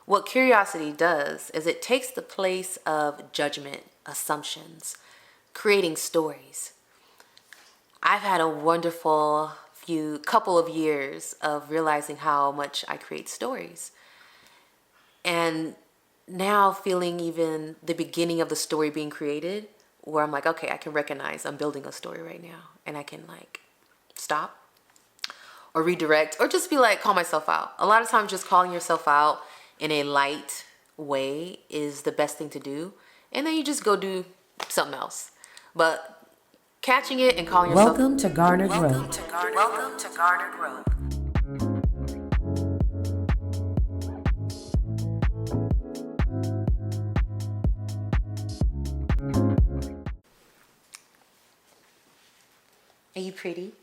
What curiosity does is it takes the place of judgment, assumptions, creating stories. I've had a wonderful couple of years of realizing how much I create stories. And now feeling even the beginning of the story being created, where I'm like, okay, I can recognize I'm building a story right now, and I can like stop or redirect or just be like, call myself out. A lot of times just calling yourself out in a light way is the best thing to do. And then you just go do something else. But catching it and calling yourself. Welcome to Garner Growth. Welcome to Garner Growth. Are you pretty?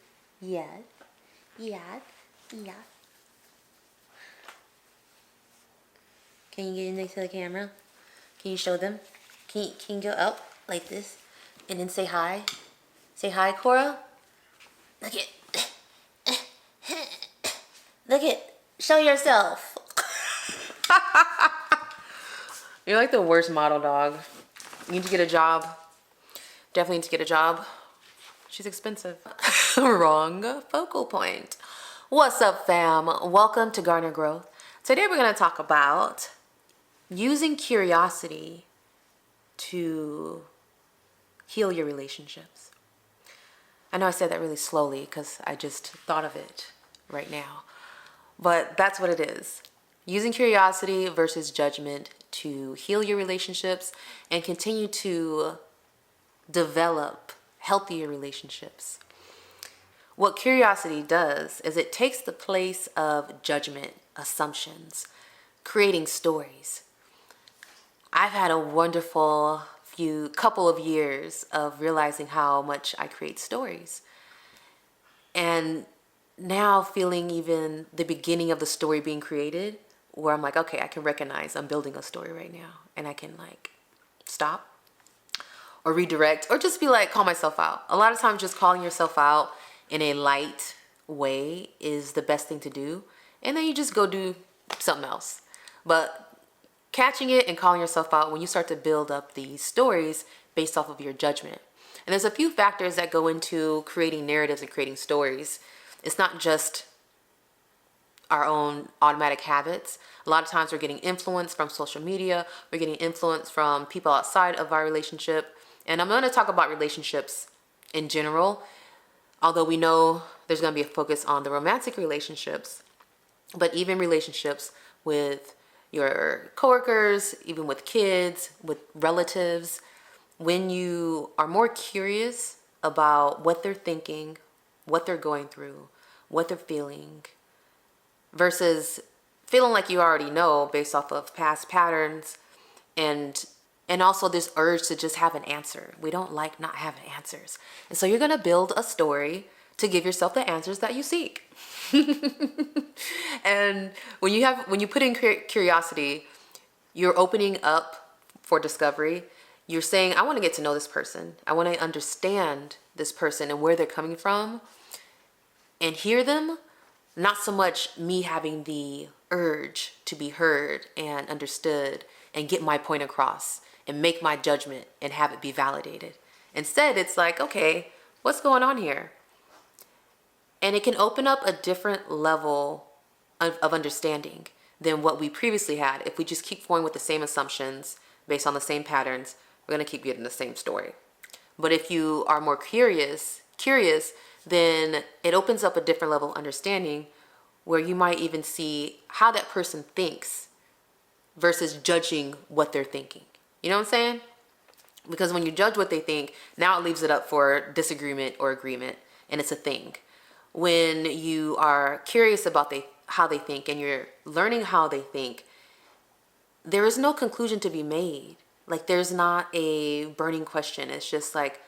Yes. Yes. Yeah. Can you get in next to the camera? Can you show them? Can you go up like this and then say hi? Say hi, Cora. Look it. Look it. Show yourself. You're like the worst model dog. You need to get a job. Definitely need to get a job. She's expensive. Wrong focal point. What's up, fam? Welcome to Garner Growth. Today we're going to talk about using curiosity to heal your relationships. I know I said that really slowly because I just thought of it right now. But that's what it is. Using curiosity versus judgment to heal your relationships and continue to develop healthier relationships. What curiosity does is it takes the place of judgment, assumptions, creating stories. I've had a wonderful couple of years of realizing how much I create stories. And now feeling even the beginning of the story being created, where I'm like, okay, I can recognize I'm building a story right now, and I can like stop or redirect or just be like, call myself out. A lot of times just calling yourself out in a light way is the best thing to do. And then you just go do something else. But catching it and calling yourself out when you start to build up these stories based off of your judgment. And there's a few factors that go into creating narratives and creating stories. It's not just our own automatic habits. A lot of times we're getting influence from social media. We're getting influence from people outside of our relationship. And I'm going to talk about relationships in general, although we know there's going to be a focus on the romantic relationships, but even relationships with your coworkers, even with kids, with relatives, when you are more curious about what they're thinking, what they're going through, what they're feeling, versus feeling like you already know based off of past patterns, and also this urge to just have an answer. We don't like not having answers. And so you're going to build a story to give yourself the answers that you seek. And when you put in curiosity, you're opening up for discovery. You're saying, I want to get to know this person. I want to understand this person and where they're coming from and hear them. Not so much me having the urge to be heard and understood and get my point across and make my judgment and have it be validated. Instead, it's like, okay, what's going on here? And it can open up a different level of understanding than what we previously had. If we just keep going with the same assumptions based on the same patterns, we're going to keep getting the same story. But if you are more curious, then it opens up a different level of understanding where you might even see how that person thinks versus judging what they're thinking. You know what I'm saying? Because when you judge what they think, now it leaves it up for disagreement or agreement, and it's a thing. When you are curious about how they think and you're learning how they think, there is no conclusion to be made. Like there's not a burning question. It's just like,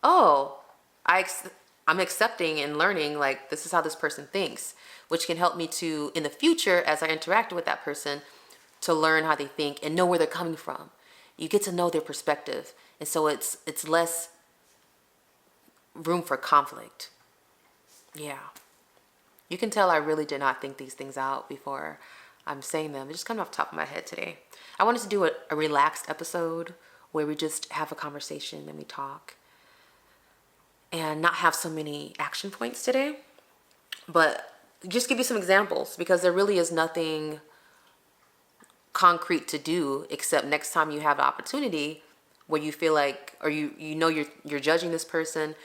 oh, I'm accepting and learning like this is how this person thinks, which can help me to, in the future, as I interact with that person, to learn how they think and know where they're coming from. You get to know their perspective. And so it's less room for conflict. Yeah. You can tell I really did not think these things out before I'm saying them. They're just coming off the top of my head today. I wanted to do a relaxed episode where we just have a conversation and we talk and not have so many action points today. But just give you some examples, because there really is nothing concrete to do except next time you have an opportunity where you feel like, or you know you're judging this person,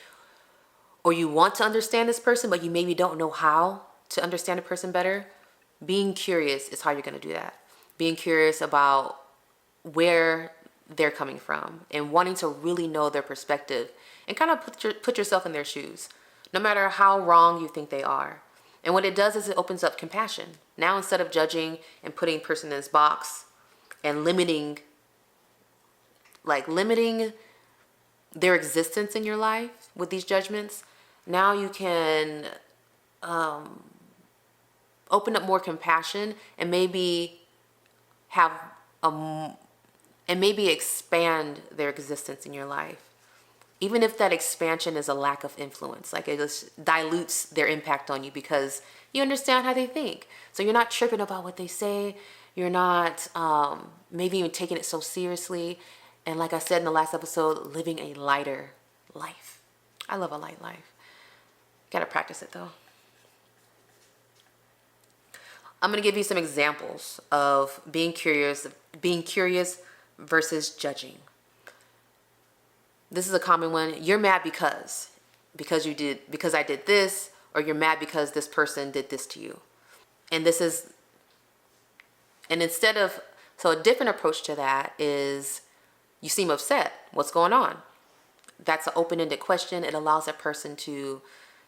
or you want to understand this person, but you maybe don't know how to understand a person better. Being curious is how you're going to do that. Being curious about where they're coming from and wanting to really know their perspective and kind of put yourself in their shoes, no matter how wrong you think they are. And what it does is it opens up compassion. Now, instead of judging and putting a person in this box and limiting their existence in your life with these judgments, now you can open up more compassion and maybe expand their existence in your life. Even if that expansion is a lack of influence, like it just dilutes their impact on you because you understand how they think. So you're not tripping about what they say. You're not maybe even taking it so seriously. And like I said in the last episode, living a lighter life. I love a light life. Gotta practice it though. I'm gonna give you some examples of being curious versus judging. This is a common one. You're mad because I did this, or you're mad because this person did this to you. And so a different approach to that is, you seem upset. What's going on? That's an open-ended question. It allows that person to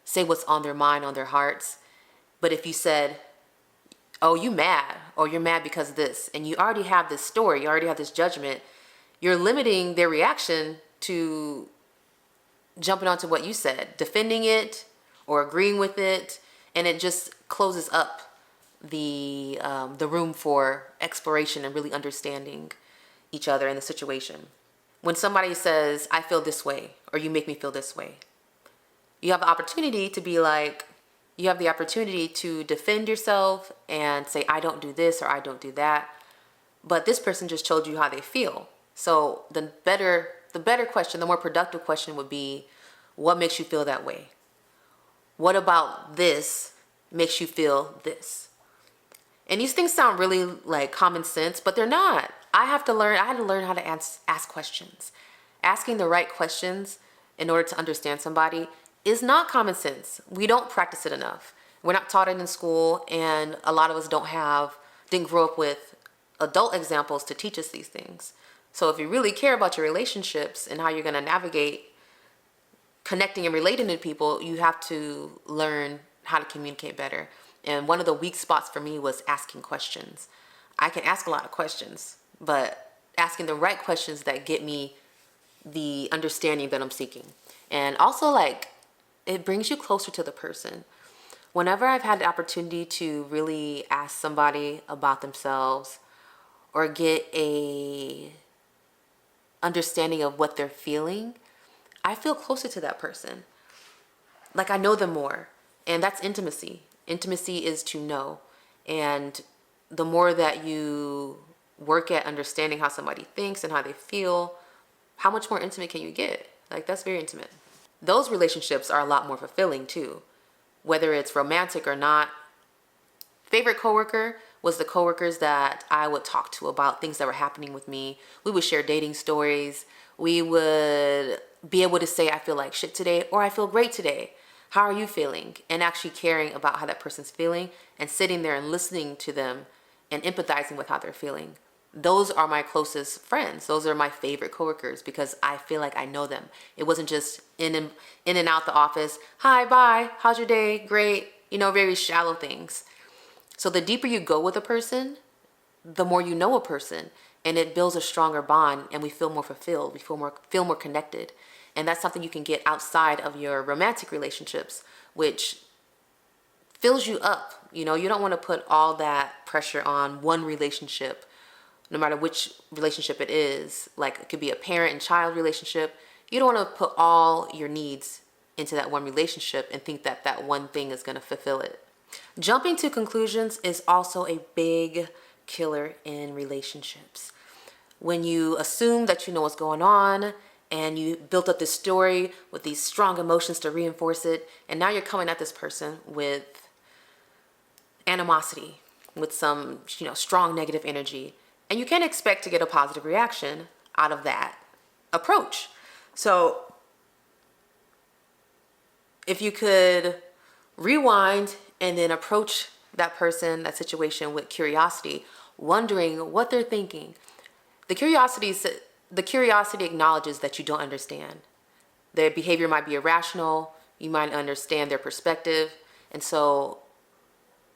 say what's on their mind, on their hearts. But if you said, oh, you mad, or you're mad because of this, and you already have this story, you already have this judgment, you're limiting their reaction to jumping onto what you said, defending it or agreeing with it, and it just closes up the room for exploration and really understanding each other and the situation. When somebody says, I feel this way, or you make me feel this way, you have the opportunity to defend yourself and say, I don't do this or I don't do that. But this person just told you how they feel. So the better question, the more productive question would be, what makes you feel that way? What about this makes you feel this? And these things sound really like common sense, but they're not. I had to learn how to ask questions. Asking the right questions in order to understand somebody is not common sense. We don't practice it enough. We're not taught it in school, and a lot of us didn't grow up with adult examples to teach us these things. So if you really care about your relationships and how you're going to navigate connecting and relating to people, you have to learn how to communicate better. And one of the weak spots for me was asking questions. I can ask a lot of questions, but asking the right questions that get me the understanding that I'm seeking. And also, it brings you closer to the person. Whenever I've had the opportunity to really ask somebody about themselves or get a understanding of what they're feeling, I feel closer to that person. Like I know them more. And that's intimacy. Intimacy is to know. And the more that you work at understanding how somebody thinks and how they feel, how much more intimate can you get? That's very intimate. Those relationships are a lot more fulfilling too, whether it's romantic or not. Favorite coworker was the coworkers that I would talk to about things that were happening with me. We would share dating stories. We would be able to say, I feel like shit today, or I feel great today. How are you feeling? And actually caring about how that person's feeling and sitting there and listening to them and empathizing with how they're feeling. Those are my closest friends. Those are my favorite coworkers because I feel like I know them. It wasn't just in and out the office. Hi, bye. How's your day? Great. Very shallow things. So the deeper you go with a person, the more you know a person, and it builds a stronger bond, and we feel more fulfilled. We feel more connected. And that's something you can get outside of your romantic relationships, which fills you up. You don't want to put all that pressure on one relationship, no matter which relationship it is. It could be a parent and child relationship. You don't want to put all your needs into that one relationship and think that that one thing is going to fulfill it. Jumping to conclusions is also a big killer in relationships. When you assume that you know what's going on and you built up this story with these strong emotions to reinforce it, and now you're coming at this person with animosity, with some, strong negative energy, and you can't expect to get a positive reaction out of that approach. So if you could rewind and then approach that person, that situation with curiosity, wondering what they're thinking. The curiosity acknowledges that you don't understand. Their behavior might be irrational. You might understand their perspective. And so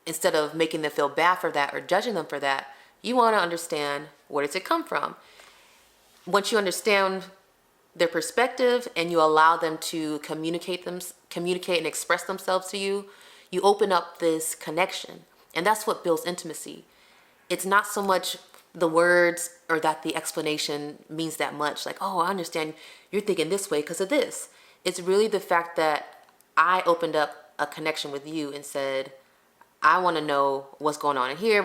instead of making them feel bad for that or judging them for that, you want to understand, where does it come from? Once you understand their perspective and you allow them to communicate and express themselves to you, you open up this connection. And that's what builds intimacy. It's not so much the words or that the explanation means that much. Like, oh, I understand you're thinking this way because of this. It's really the fact that I opened up a connection with you and said, I want to know what's going on in here,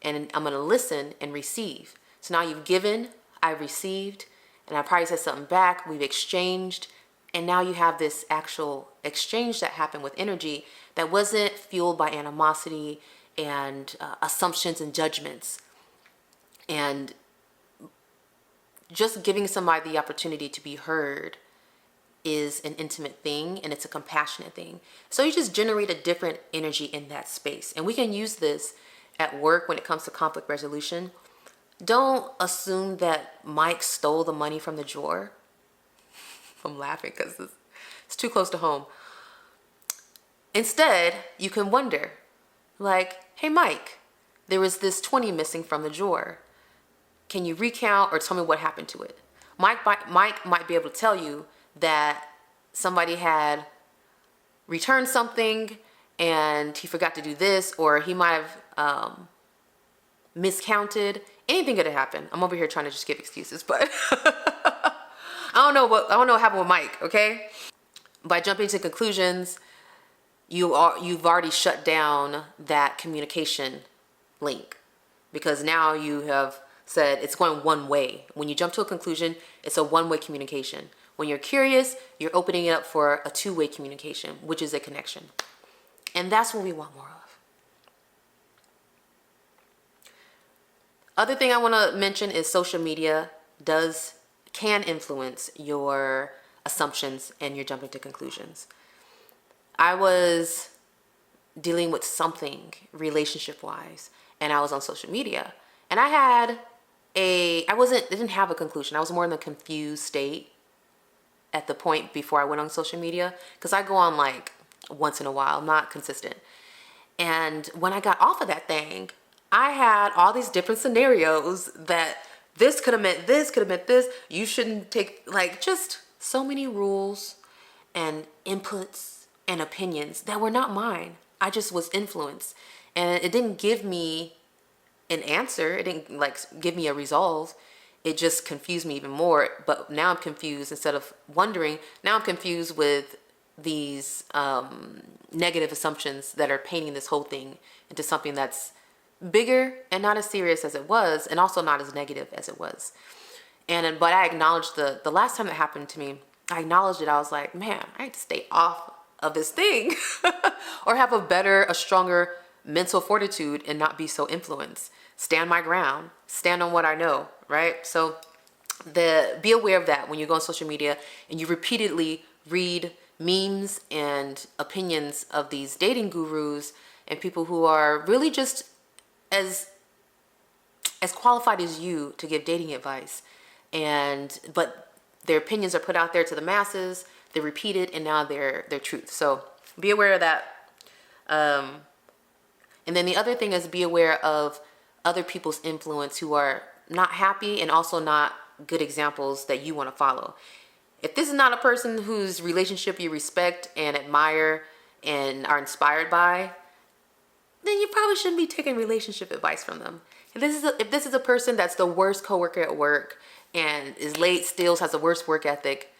and I'm going to listen and receive. So now you've given, I've received, and I probably said something back, we've exchanged, and now you have this actual exchange that happened with energy that wasn't fueled by animosity and assumptions and judgments. And just giving somebody the opportunity to be heard is an intimate thing, and it's a compassionate thing. So you just generate a different energy in that space. And we can use this at work when it comes to conflict resolution. Don't assume that Mike stole the money from the drawer. I'm laughing because it's too close to home. Instead, you can wonder, like, hey, Mike, there was this 20 missing from the drawer. Can you recount or tell me what happened to it? Mike might be able to tell you that somebody had returned something and he forgot to do this, or he might have miscounted. Anything could have happened. I'm over here trying to just give excuses, but I don't know what happened with Mike, okay? By jumping to conclusions, you've already shut down that communication link, because now you have said it's going one way. When you jump to a conclusion, it's a one-way communication. When you're curious, you're opening it up for a two-way communication, which is a connection. And that's what we want more of. Other thing I want to mention is social media can influence your assumptions and your jumping to conclusions. I was dealing with something relationship-wise, and I was on social media, and I didn't have a conclusion. I was more in the confused state at the point before I went on social media, because I go on like once in a while, not consistent. And when I got off of that thing, I had all these different scenarios that this could have meant this, you shouldn't take, like, just so many rules and inputs and opinions that were not mine. I just was influenced, and it didn't give me an answer. It didn't give me a resolve. It just confused me even more. But now I'm confused. Instead of wondering, now I'm confused with these negative assumptions that are painting this whole thing into something that's bigger and not as serious as it was, and also not as negative as it was. But I acknowledged the last time that happened to me, I acknowledged it. I was like, man, I need to stay off of this thing or have a stronger mental fortitude and not be so influenced. Stand my ground, stand on what I know, right? So be aware of that when you go on social media and you repeatedly read memes and opinions of these dating gurus and people who are really just as qualified as you to give dating advice. But their opinions are put out there to the masses, they're repeated, and now they're truth. So be aware of that. And then the other thing is, be aware of other people's influence who are not happy and also not good examples that you want to follow. If this is not a person whose relationship you respect and admire and are inspired by, then you probably shouldn't be taking relationship advice from them. If this is a person that's the worst coworker at work and is late, steals, has the worst work ethic,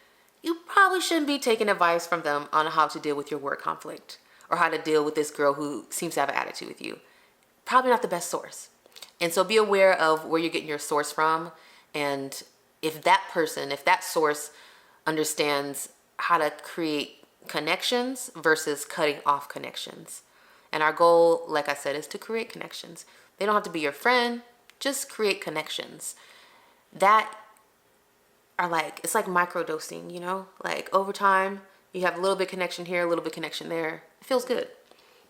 you probably shouldn't be taking advice from them on how to deal with your work conflict or how to deal with this girl who seems to have an attitude with you. Probably not the best source. And so be aware of where you're getting your source from. And if that source understands how to create connections versus cutting off connections. And our goal, like I said, is to create connections. They don't have to be your friend, just create connections. That are like, it's like microdosing, you know? Like over time, you have a little bit connection here, a little bit connection there. It feels good.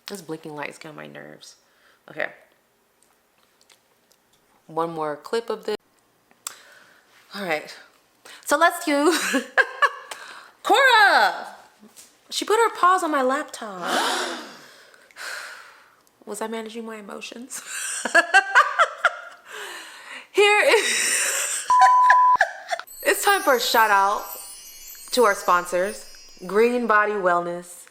This blinking light is getting on my nerves. Okay. One more clip of this. All right. So let's do Cora. She put her paws on my laptop. Was I managing my emotions? Here is it's time for a shout out to our sponsors, Green Body Wellness,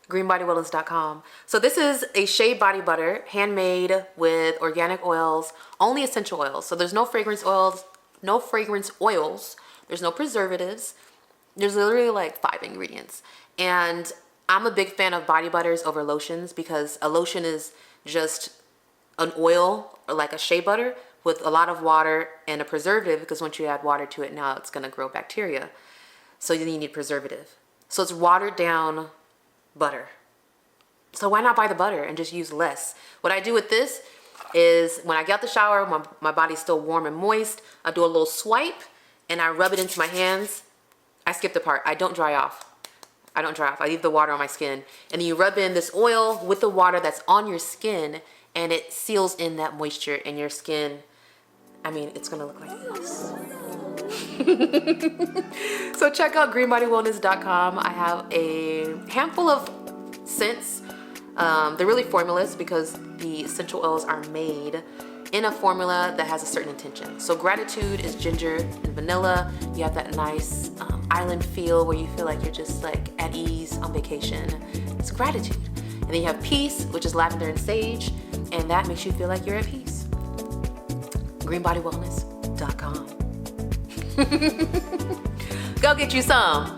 greenbodywellness.com. So this is a shea body butter, handmade with organic oils, only essential oils. So there's no fragrance oils, there's no preservatives. There's literally like 5 ingredients. And I'm a big fan of body butters over lotions because a lotion is just an oil or like a shea butter with a lot of water and a preservative, because once you add water to it, now it's going to grow bacteria. So then you need preservative. So it's watered down butter. So why not buy the butter and just use less? What I do with this is when I get out the shower, my body's still warm and moist, I do a little swipe and I rub it into my hands. I skip the part. I don't dry off. I leave the water on my skin. And then you rub in this oil with the water that's on your skin, and it seals in that moisture in your skin. I mean, it's gonna look like this. So check out greenbodywellness.com. I have a handful of scents. They're really formulas because the essential oils are made in a formula that has a certain intention. So gratitude is ginger and vanilla. You have that nice island feel where you feel like you're just like at ease on vacation. It's gratitude. And then you have peace, which is lavender and sage, and that makes you feel like you're at peace. greenbodywellness.com. Go get you some.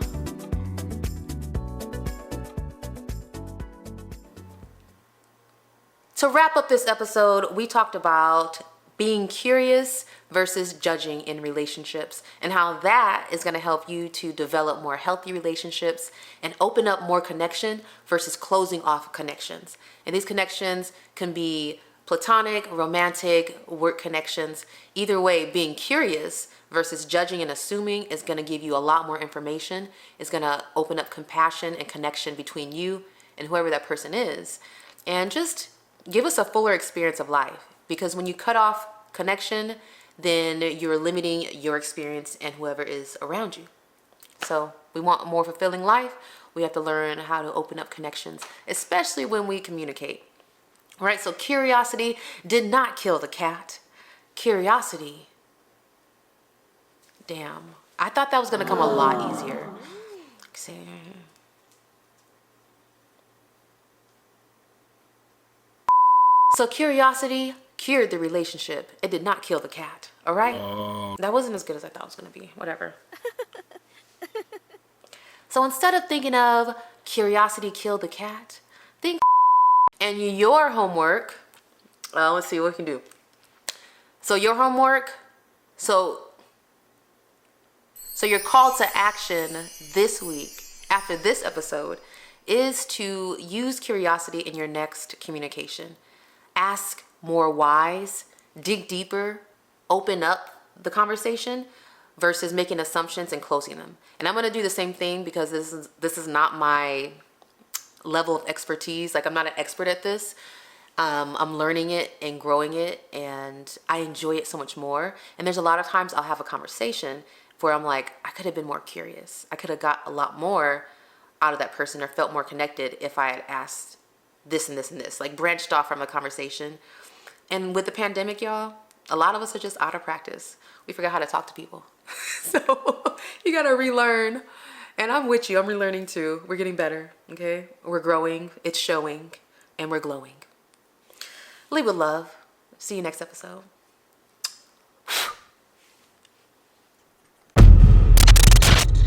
To wrap up this episode, we talked about being curious versus judging in relationships and how that is going to help you to develop more healthy relationships and open up more connection versus closing off connections. And these connections can be platonic, romantic, work connections. Either way, being curious versus judging and assuming is going to give you a lot more information. It's going to open up compassion and connection between you and whoever that person is. And just give us a fuller experience of life, because when you cut off connection, then you're limiting your experience and whoever is around you. So we want a more fulfilling life. We have to learn how to open up connections, especially when we communicate. All right, so curiosity did not kill the cat. Curiosity, damn, I thought that was gonna come a lot easier. So curiosity cured the relationship. It did not kill the cat, all right? That wasn't as good as I thought it was gonna be, whatever. So instead of thinking of curiosity killed the cat, think and your homework, let's see what we can do. So your homework, so your call to action this week, after this episode, is to use curiosity in your next communication. Ask more whys, dig deeper, open up the conversation versus making assumptions and closing them. And I'm gonna do the same thing because this is not my level of expertise. Like, I'm not an expert at this. I'm learning it and growing it, and I enjoy it so much more. And there's a lot of times I'll have a conversation where I'm like, I could have been more curious. I could have got a lot more out of that person or felt more connected if I had asked this and this and this, like branched off from a conversation. And with the pandemic, y'all, a lot of us are just out of practice. We forgot how to talk to people. So you gotta relearn. And I'm with you, I'm relearning too. We're getting better, okay? We're growing, it's showing, and we're glowing. Lead with love. See you next episode.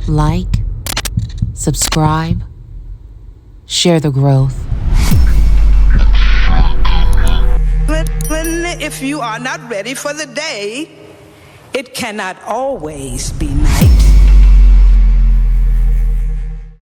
Like, subscribe, share the growth. If you are not ready for the day, it cannot always be night.